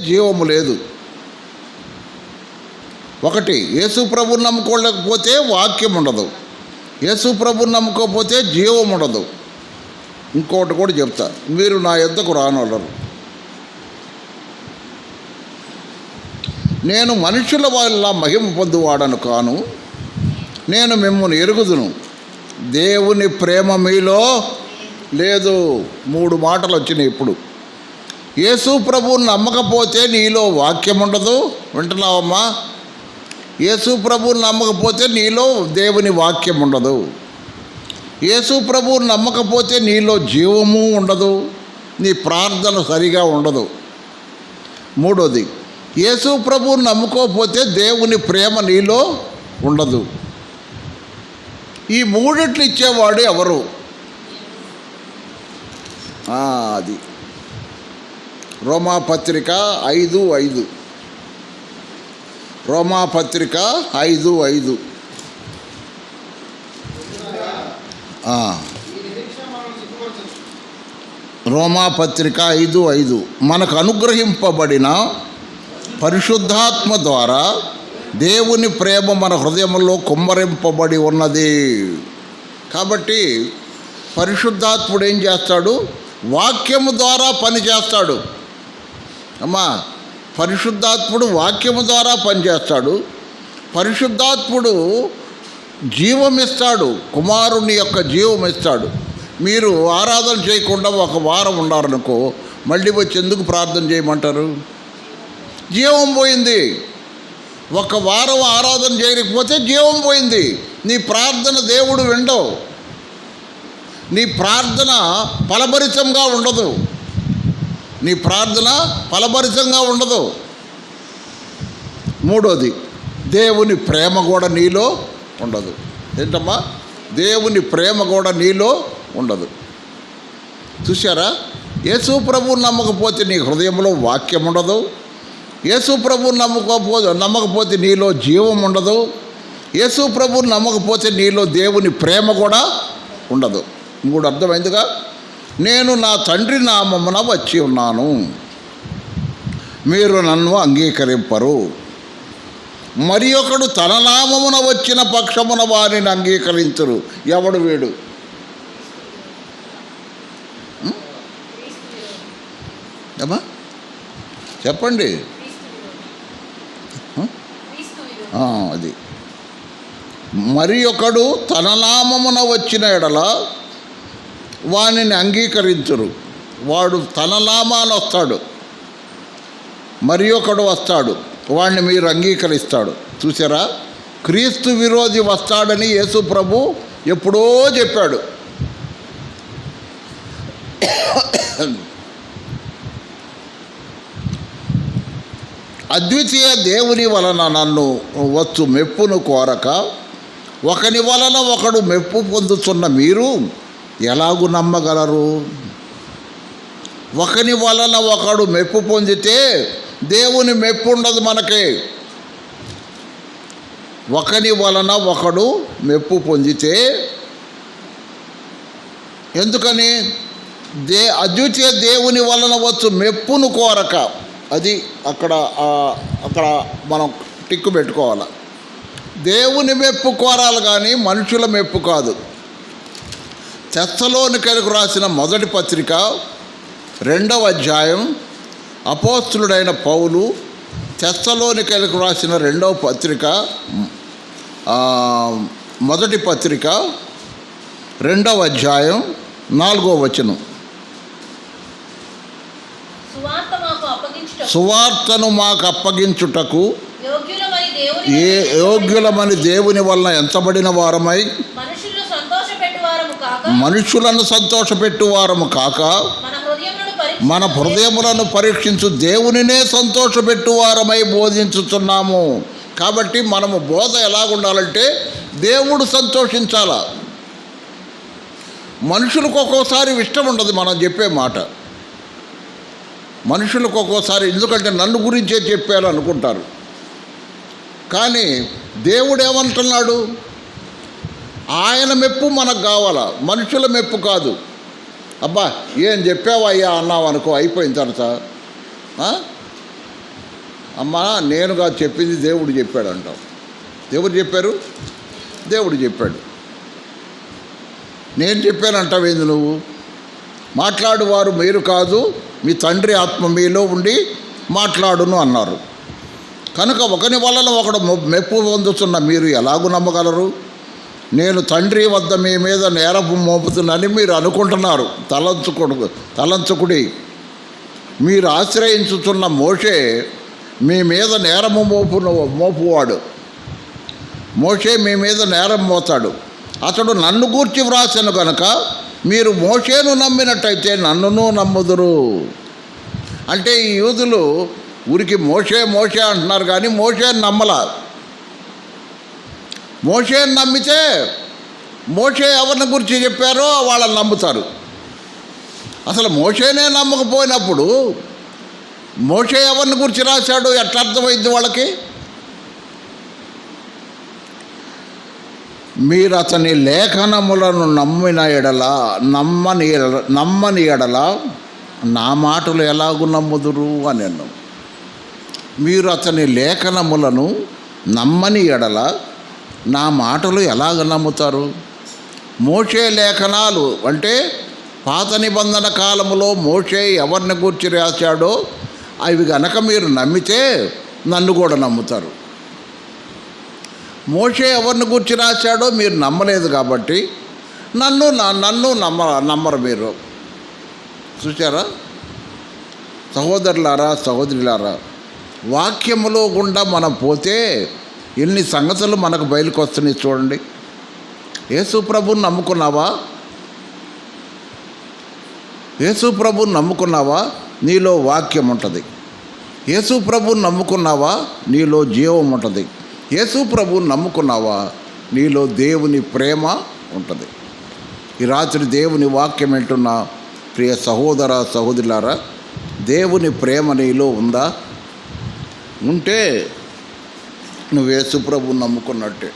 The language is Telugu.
జీవము లేదు. ఒకటి, యేసు ప్రభుని నమ్ముకోలేకపోతే వాక్యం ఉండదు, యేసు ప్రభుని నమ్ముకోకపోతే జీవం ఉండదు. ఇంకోటి కూడా చెప్తా, మీరు నా యొద్దకు రానొల్లరు. నేను మనుషుల వల్ల మహిమ పొందువాడను కాను, నేను మిమ్మల్ని ఎరుగుదును. దేవుని ప్రేమ మీలో లేదు. 3 మాటలు వచ్చినాయి. ఇప్పుడు యేసు ప్రభువుని నమ్మకపోతే నీలో వాక్యం ఉండదు. వింటున్నావమ్మా? యేసు ప్రభువుని నమ్మకపోతే నీలో దేవుని వాక్యం ఉండదు. యేసు ప్రభువుని నమ్మకపోతే నీలో జీవము ఉండదు, నీ ప్రార్థన సరిగా ఉండదు. మూడోది, యేసు ప్రభువుని నమ్ముకోకపోతే దేవుని ప్రేమ నీలో ఉండదు. ఈ మూడిట్లు ఇచ్చేవాడు ఎవరు? అది రోమాపత్రిక 5:5. రోమాపత్రిక 5:5. రోమాపత్రిక 5:5. మనకు అనుగ్రహింపబడిన పరిశుద్ధాత్మ ద్వారా దేవుని ప్రేమ మన హృదయంలో కుమ్మరింపబడి ఉన్నది. కాబట్టి పరిశుద్ధాత్ముడు ఏం చేస్తాడు? వాక్యము ద్వారా పని చేస్తాడు. అమ్మా, పరిశుద్ధాత్ముడు వాక్యము ద్వారా పనిచేస్తాడు. పరిశుద్ధాత్ముడు జీవం ఇస్తాడు, కుమారుని యొక్క జీవం ఇస్తాడు. మీరు ఆరాధన చేయకుండా 1 వారం ఉన్నారనుకో, మళ్ళీ వచ్చి ఎందుకు ప్రార్థన చేయమంటారు? జీవం పోయింది. 1 వారం ఆరాధన చేయకపోతే జీవం పోయింది. నీ ప్రార్థన దేవుడు వినడు. నీ ప్రార్థన ఫలభరితంగా ఉండదు. నీ ప్రార్థన ఫలభరితంగా ఉండదు. మూడోది, దేవుని ప్రేమ కూడా నీలో ఉండదు. ఏంటమ్మా? దేవుని ప్రేమ కూడా నీలో ఉండదు. చూసారా? యేసు ప్రభువుని నమ్మకపోతే నీ హృదయంలో వాక్యం ఉండదు. యేసు ప్రభువుని నమ్మకపోతే నీలో జీవం ఉండదు. యేసు ప్రభువుని నమ్మకపోతే నీలో దేవుని ప్రేమ కూడా ఉండదు. 3 అర్థమైందిగా? నేను నా తండ్రి నామమున వచ్చి ఉన్నాను, మీరు నన్ను అంగీకరింపరు. మరి ఒకడు తన నామమున వచ్చిన పక్షమున వారిని అంగీకరించరు. ఎవడు వీడు? ఏమా చెప్పండి. అది మరి ఒకడు తన నామమున వచ్చిన ఎడల వానిని అంగీకరించరు. వాడు తన నామాన వస్తాడు, మరి ఒకడు వస్తాడు, వాడిని మీరు అంగీకరిస్తాడు. చూసారా? క్రీస్తు విరోధి వస్తాడని యేసు ప్రభు ఎప్పుడో చెప్పాడు. అద్వితీయ దేవుని వలన నన్ను వచ్చు మెప్పును కోరక ఒకని వలన ఒకడు మెప్పు పొందుతున్న మీరు ఎలాగూ నమ్మగలరు? ఒకని వలన ఒకడు మెప్పు పొందితే దేవుని మెప్పు ఉండదు మనకి. ఒకని వలన ఒకడు మెప్పు పొందితే, ఎందుకని? అద్వితీయ దేవుని వలన వచ్చు మెప్పును కోరక. అది అక్కడ మనం టిక్కు పెట్టుకోవాలి. దేవుని మెప్పు కోరాలి కానీ మనుషుల మెప్పు కాదు. తెస్సలోనికైలకు రాసిన 1 పత్రిక 2వ అధ్యాయం, అపోస్తలుడైన పౌలు తెస్సలోనికైలకు రాసిన 2వ పత్రిక 1 పత్రిక 2వ అధ్యాయం 4వ వచనం. సువార్తను మాకు అప్పగించుటకు యోగ్యులమని దేవుని వలన ఎంచబడిన వారమై మనుషులను సంతోషపెట్టువారము కాక మన హృదయములను పరీక్షించు దేవునినే సంతోషపెట్టువారమై బోధించుతున్నాము. కాబట్టి మనము బోధ ఎలాగుండాలంటే దేవుడు సంతోషించాల. మనుషులకు ఒక్కోసారి ఇష్టం ఉండదు మనం చెప్పే మాట. మనుషులకు ఒక్కోసారి ఎందుకంటే నన్ను గురించే చెప్పారు అనుకుంటారు. కానీ దేవుడు ఏమంటున్నాడు? ఆయన మెప్పు మనకు కావాలా, మనుషుల మెప్పు కాదు. అబ్బా ఏం చెప్పావయ్యా అన్నావు అనుకో, అయిపోయిన తర్వాత అమ్మా నేనుగా చెప్పింది దేవుడు చెప్పాడు అంటావు. ఎవరు చెప్పారు? దేవుడు చెప్పాడు. నేను చెప్పానంటావు ఏంది నువ్వు? మాట్లాడువారు మీరు కాదు, మీ తండ్రి ఆత్మ మీలో ఉండి మాట్లాడును అన్నారు. కనుక ఒకని వలన ఒకడు మెప్పు పొందుతున్న మీరు ఎలాగూ నమ్మగలరు? నేను తండ్రి వద్ద మీ మీద నేరపు మోపుతున్నానని మీరు అనుకుంటున్నారు. తలంచుకుడి. మీరు ఆశ్రయించుతున్న మోషే మీ మీద నేరము మోపువాడు. మోషే మీ మీద నేరం మోతాడు. అతడు నన్ను గూర్చి వ్రాసెను కనుక మీరు మోషేను నమ్మినట్టయితే నన్నును నమ్ముదురు. అంటే ఈ యూదులు ఊరికి మోషే మోషే అంటున్నారు కానీ మోషేని నమ్మలా. మోషేని నమ్మితే మోషే ఎవరిని గురించి చెప్పారో వాళ్ళని నమ్ముతారు. అసలు మోషేనే నమ్మకపోయినప్పుడు మోషే ఎవరిని గురించి రాశాడు ఎట్లా అర్థమైంది వాళ్ళకి? మీరు అతని లేఖనములను నమ్మని ఎడల నా మాటలు ఎలాగూ నమ్ముదురు అని అన్నాం. మీరు అతని లేఖనములను నమ్మని ఎడల నా మాటలు ఎలాగ నమ్ముతారు? మోషే లేఖనాలు అంటే పాత నిబంధన కాలములో మోషే ఎవరిని గూర్చి రాశాడో అవి గనక మీరు నమ్మితే నన్ను కూడా నమ్ముతారు. మోషే ఎవరిని గూర్చి రాశాడో మీరు నమ్మలేదు కాబట్టి నన్ను నమ్మరు మీరు. చూసారా సహోదరులారా, సహోదరులారా, వాక్యములో గుండా మనం పోతే ఎన్ని సంగతులు మనకు బయలుకు వస్తున్నాయి చూడండి. యేసు ప్రభువుని నమ్ముకున్నావా? యేసు ప్రభువుని నమ్ముకున్నావా? నీలో వాక్యం ఉంటుంది. యేసు ప్రభువుని నమ్ముకున్నావా? నీలో జీవం ఉంటుంది. యేసు ప్రభువుని నమ్ముకున్నావా? నీలో దేవుని ప్రేమ ఉంటుంది. ఈ రాత్రి దేవుని వాక్యం వింటున్న ప్రియ సహోదర సహోదరులారా, దేవుని ప్రేమ నీలో ఉందా? ఉంటే నువ్వు యేసు ప్రభువుని నమ్ముకున్నట్టే.